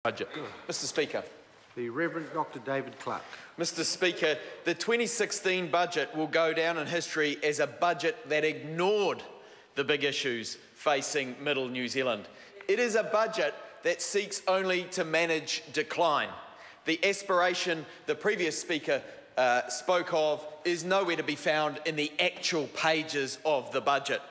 Budget. Mr Speaker. The Reverend Dr David Clark. Mr Speaker, the 2016 budget will go down in history as a budget that ignored the big issues facing middle New Zealand. It is a budget that seeks only to manage decline. The aspiration the previous Speaker spoke of is nowhere to be found in the actual pages of the budget.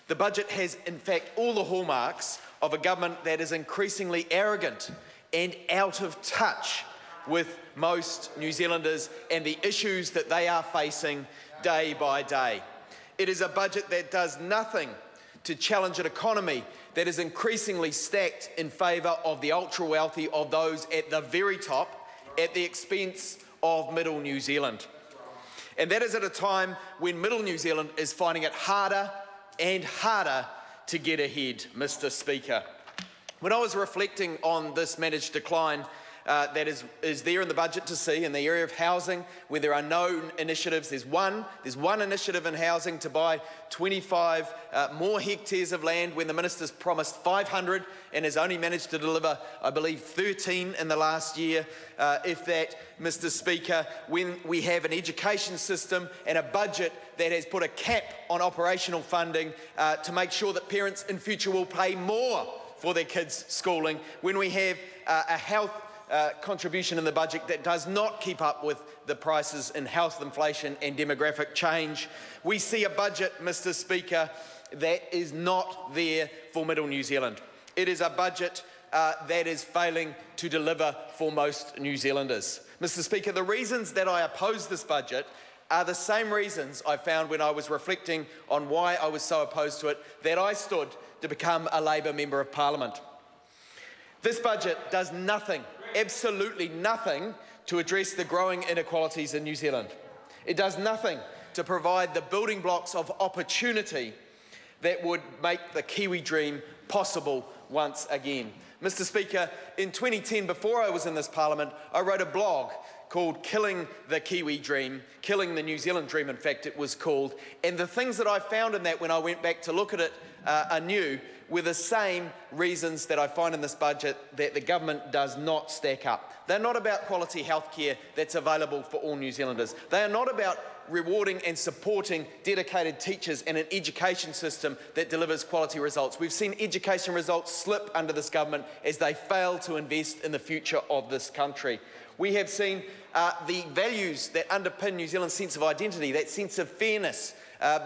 The budget has, in fact, all the hallmarks of a government that is increasingly arrogant and out of touch with most New Zealanders and the issues that they are facing day by day. It is a budget that does nothing to challenge an economy that is increasingly stacked in favour of the ultra-wealthy, of those at the very top, at the expense of middle New Zealand. And that is at a time when middle New Zealand is finding it harder and harder to get ahead, Mr Speaker. When I was reflecting on this managed decline that is there in the budget to see in the area of housing, where there are no initiatives, there's one initiative in housing to buy 25 more hectares of land when the minister's promised 500 and has only managed to deliver, I believe, 13 in the last year. If that, Mr Speaker, when we have an education system and a budget that has put a cap on operational funding to make sure that parents in future will pay more for their kids' schooling, when we have a health contribution in the budget that does not keep up with the prices in health inflation and demographic change, we see a budget, Mr Speaker, that is not there for middle New Zealand. It is a budget that is failing to deliver for most New Zealanders. Mr Speaker, the reasons that I oppose this budget are the same reasons I found when I was reflecting on why I was so opposed to it, that I stood to become a Labour Member of Parliament. This budget does nothing, absolutely nothing, to address the growing inequalities in New Zealand. It does nothing to provide the building blocks of opportunity that would make the Kiwi dream possible once again. Mr Speaker, in 2010, before I was in this Parliament, I wrote a blog called Killing the Kiwi Dream, Killing the New Zealand Dream, in fact it was called, and the things that I found in that when I went back to look at it anew were the same reasons that I find in this budget that the government does not stack up. They're not about quality healthcare that's available for all New Zealanders. They are not about rewarding and supporting dedicated teachers and an education system that delivers quality results. We've seen education results slip under this government as they fail to invest in the future of this country. We have seen the values that underpin New Zealand's sense of identity, that sense of fairness,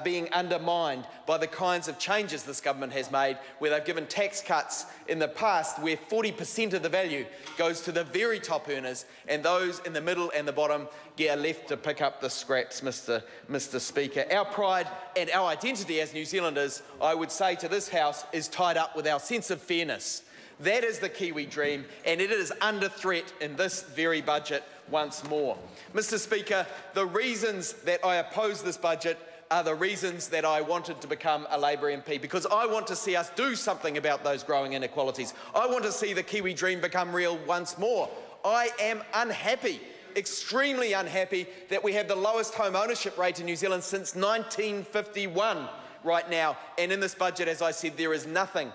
being undermined by the kinds of changes this government has made, where they've given tax cuts in the past where 40% of the value goes to the very top earners and those in the middle and the bottom get left to pick up the scraps, Mr Speaker. Our pride and our identity as New Zealanders, I would say to this House, is tied up with our sense of fairness. That is the Kiwi dream, and it is under threat in this very budget once more. Mr Speaker, the reasons that I oppose this budget are the reasons that I wanted to become a Labour MP, because I want to see us do something about those growing inequalities. I want to see the Kiwi dream become real once more. I am unhappy, extremely unhappy, that we have the lowest home ownership rate in New Zealand since 1951 right now, and in this budget, as I said, there is nothing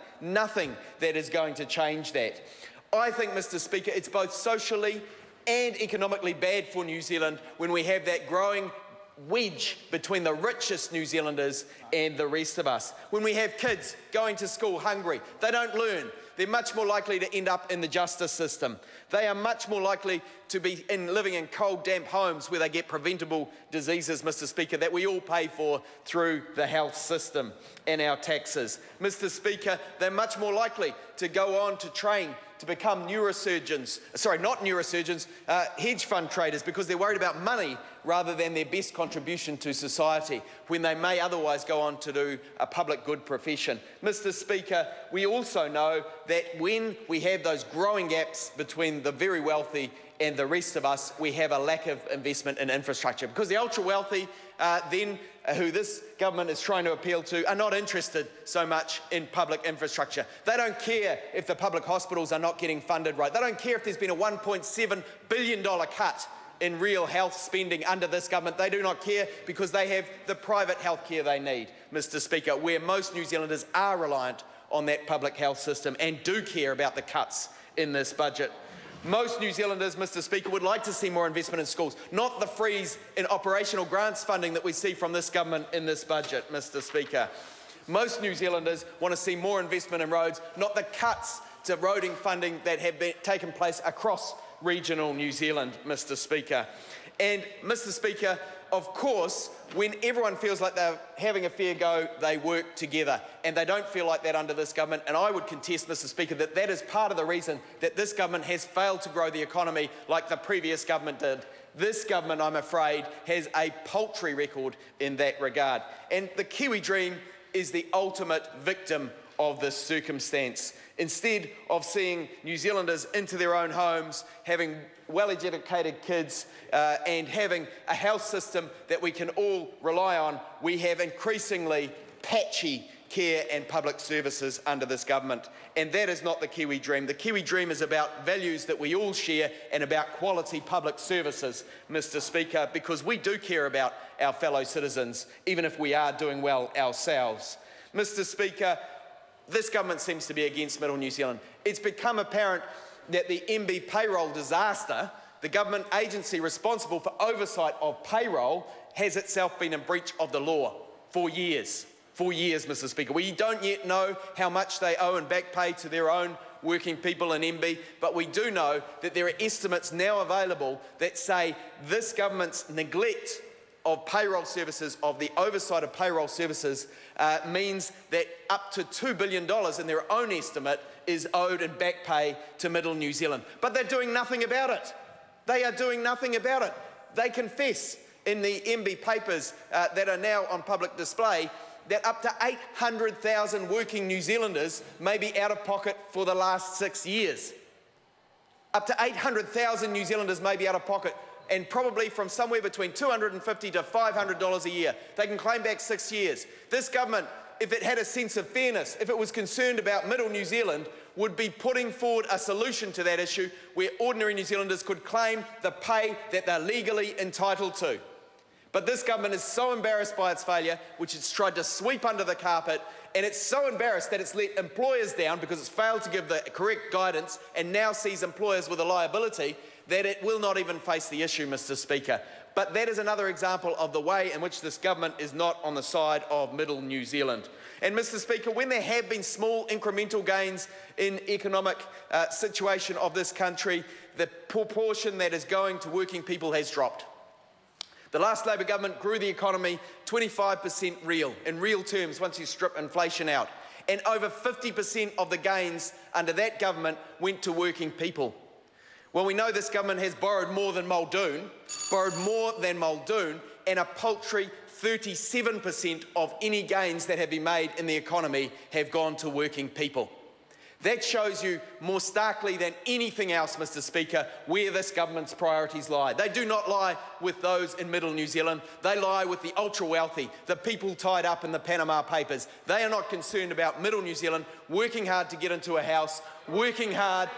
that is going to change that. I think, Mr Speaker, it's both socially and economically bad for New Zealand when we have that growing wedge between the richest New Zealanders and the rest of us. When we have kids going to school hungry, they don't learn. They're much more likely to end up in the justice system. They are much more likely to be living in cold, damp homes where they get preventable diseases, Mr Speaker, that we all pay for through the health system and our taxes. Mr Speaker, they're much more likely to go on to train to become hedge fund traders, because they're worried about money rather than their best contribution to society, when they may otherwise go on to do a public good profession. Mr Speaker, we also know that when we have those growing gaps between the very wealthy and the rest of us, we have a lack of investment in infrastructure, because the ultra-wealthy who this government is trying to appeal to are not interested so much in public infrastructure. They don't care if the public hospitals are not getting funded right. They don't care if there's been a $1.7 billion cut in real health spending under this government. They do not care, because they have the private health care they need, Mr Speaker, where most New Zealanders are reliant on that public health system and do care about the cuts in this budget. Most New Zealanders, Mr Speaker, would like to see more investment in schools, not the freeze in operational grants funding that we see from this government in this budget, Mr Speaker. Most New Zealanders want to see more investment in roads, not the cuts to roading funding that have taken place across regional New Zealand, Mr Speaker. And, Mr Speaker, of course, when everyone feels like they're having a fair go, they work together. And they don't feel like that under this government. And I would contest, Mr Speaker, that that is part of the reason that this government has failed to grow the economy like the previous government did. This government, I'm afraid, has a paltry record in that regard. And the Kiwi dream is the ultimate victim of this circumstance. Instead of seeing New Zealanders into their own homes, having well-educated kids and having a health system that we can all rely on, we have increasingly patchy care and public services under this government. And that is not the Kiwi dream. The Kiwi dream is about values that we all share and about quality public services, Mr Speaker, because we do care about our fellow citizens, even if we are doing well ourselves. Mr Speaker, this government seems to be against Middle New Zealand. It's become apparent that the MB payroll disaster, the government agency responsible for oversight of payroll, has itself been in breach of the law for years. For years, Mr Speaker. We don't yet know how much they owe in back pay to their own working people in MB, but we do know that there are estimates now available that say this government's neglect of payroll services, of the oversight of payroll services, means that up to $2 billion in their own estimate is owed in back pay to Middle New Zealand. But they're doing nothing about it. They are doing nothing about it. They confess in the MB papers that are now on public display that up to 800,000 working New Zealanders may be out of pocket for the last 6 years. Up to 800,000 New Zealanders may be out of pocket, and probably from somewhere between $250 to $500 a year. They can claim back 6 years. This government, if it had a sense of fairness, if it was concerned about Middle New Zealand, would be putting forward a solution to that issue where ordinary New Zealanders could claim the pay that they're legally entitled to. But this government is so embarrassed by its failure, which it's tried to sweep under the carpet, and it's so embarrassed that it's let employers down because it's failed to give the correct guidance and now sees employers with a liability, that it will not even face the issue, Mr Speaker. But that is another example of the way in which this government is not on the side of Middle New Zealand. And Mr Speaker, when there have been small incremental gains in economic situation of this country, the proportion that is going to working people has dropped. The last Labor government grew the economy 25% real, in real terms, once you strip inflation out. And over 50% of the gains under that government went to working people. Well, we know this government has borrowed more than Muldoon, and a paltry 37% of any gains that have been made in the economy have gone to working people. That shows you more starkly than anything else, Mr Speaker, where this government's priorities lie. They do not lie with those in Middle New Zealand. They lie with the ultra-wealthy, the people tied up in the Panama Papers. They are not concerned about Middle New Zealand working hard to get into a house, working hard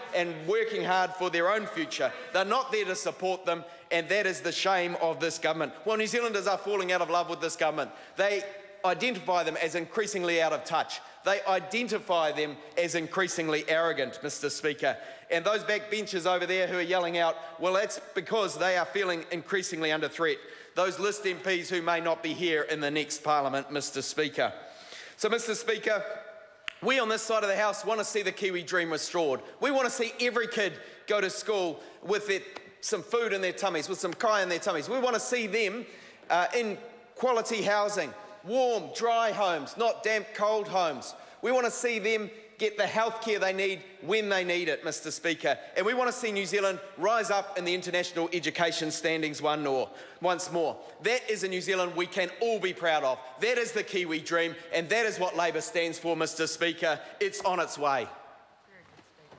for their own future. They're not there to support them, and that is the shame of this government. Well, New Zealanders are falling out of love with this government. They identify them as increasingly out of touch. They identify them as increasingly arrogant, Mr Speaker. And those backbenchers over there who are yelling out, well, that's because they are feeling increasingly under threat. Those List MPs who may not be here in the next Parliament, Mr Speaker. So, Mr Speaker, we on this side of the House want to see the Kiwi dream restored. We want to see every kid go to school with some food in their tummies, with some kai in their tummies. We want to see them in quality housing. Warm, dry homes, not damp, cold homes. We want to see them get the health care they need when they need it, Mr Speaker. And we want to see New Zealand rise up in the international education standings once more. That is a New Zealand we can all be proud of. That is the Kiwi dream, and that is what Labor stands for, Mr Speaker. It's on its way.